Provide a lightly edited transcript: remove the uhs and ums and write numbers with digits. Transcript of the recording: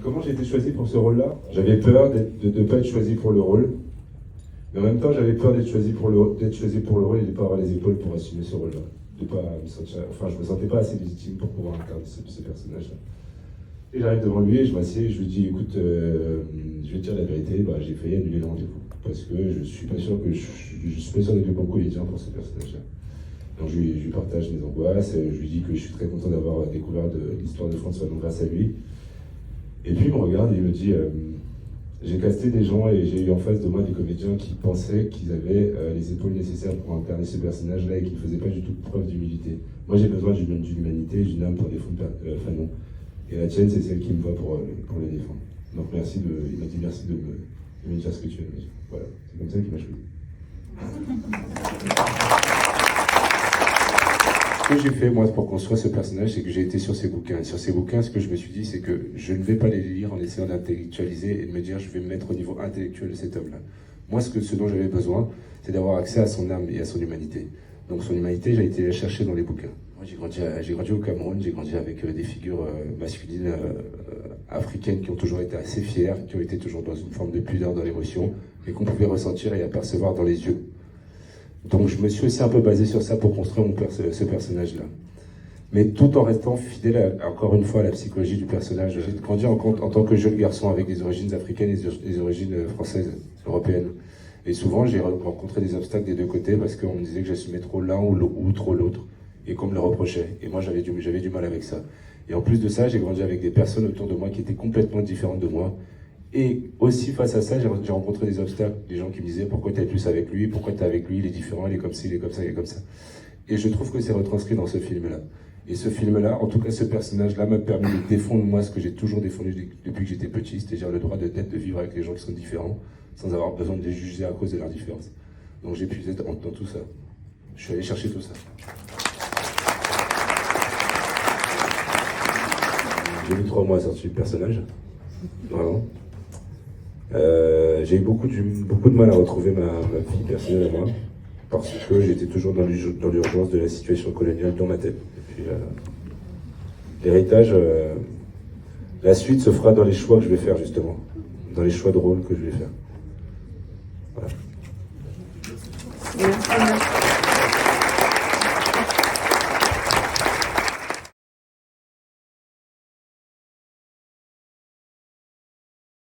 Comment j'ai été choisi pour ce rôle-là? J'avais peur de ne pas être choisi pour le rôle, mais en même temps j'avais peur d'être choisi pour le rôle et de ne pas avoir les épaules pour assumer ce rôle-là. Je me sentais pas assez légitime pour pouvoir incarner ce personnage-là. Et j'arrive devant lui et je m'assieds et je lui dis écoute, je vais te dire la vérité, j'ai failli annuler le rendez-vous parce que je suis pas sûr d'être le bon comédien pour ce personnage-là. Donc je lui partage mes angoisses, je lui dis que je suis très content d'avoir découvert l'histoire de François Hollande grâce à lui. Et puis il me regarde et il me dit j'ai casté des gens et j'ai eu en face de moi des comédiens qui pensaient qu'ils avaient les épaules nécessaires pour incarner ce personnage-là et qui ne faisaient pas du tout preuve d'humilité. Moi j'ai besoin d'une humanité, d'une âme pour défendre Fanon. Et la tienne, c'est celle qui me va pour le défendre. Donc il m'a dit merci de me dire ce que tu as dit. Voilà, c'est comme ça qu'il m'a choisi. Ce que j'ai fait, moi, pour construire ce personnage, c'est que j'ai été sur ces bouquins. Et sur ces bouquins, ce que je me suis dit, c'est que je ne vais pas les lire en essayant d'intellectualiser et de me dire, je vais me mettre au niveau intellectuel de cet homme-là. Moi, ce dont j'avais besoin, c'est d'avoir accès à son âme et à son humanité. Donc son humanité, j'ai été la chercher dans les bouquins. Moi, j'ai grandi au Cameroun, j'ai grandi avec des figures masculines africaines qui ont toujours été assez fières, qui ont été toujours dans une forme de pudeur dans l'émotion, et qu'on pouvait ressentir et apercevoir dans les yeux. Donc je me suis aussi un peu basé sur ça pour construire ce personnage-là. Mais tout en restant fidèle, encore une fois, à la psychologie du personnage. J'ai grandi en tant que jeune garçon avec des origines africaines et des origines françaises, européennes. Et souvent, j'ai rencontré des obstacles des deux côtés parce qu'on me disait que j'assumais trop l'un ou trop l'autre, et qu'on me le reprochait. Et moi, j'avais du mal avec ça. Et en plus de ça, j'ai grandi avec des personnes autour de moi qui étaient complètement différentes de moi. Et aussi, face à ça, j'ai rencontré des obstacles, des gens qui me disaient pourquoi tu es plus avec lui, pourquoi tu es avec lui, il est différent, il est comme ci, il est comme ça, il est comme ça. Et je trouve que c'est retranscrit dans ce film-là. Et ce film-là, en tout cas ce personnage-là, m'a permis de défendre moi ce que j'ai toujours défendu depuis que j'étais petit, c'est-à-dire le droit de vivre avec les gens qui sont différents, sans avoir besoin de les juger à cause de leur différence. Donc j'ai puisé dans tout ça. Je suis allé chercher tout ça. J'ai mis 3 mois à sortir le personnage, vraiment. J'ai eu beaucoup de mal à retrouver ma vie personnelle à moi, parce que j'étais toujours dans l'urgence de la situation coloniale dans ma tête. Et puis l'héritage, la suite se fera dans les choix que je vais faire justement, dans les choix de rôle que je vais faire. Voilà. Merci.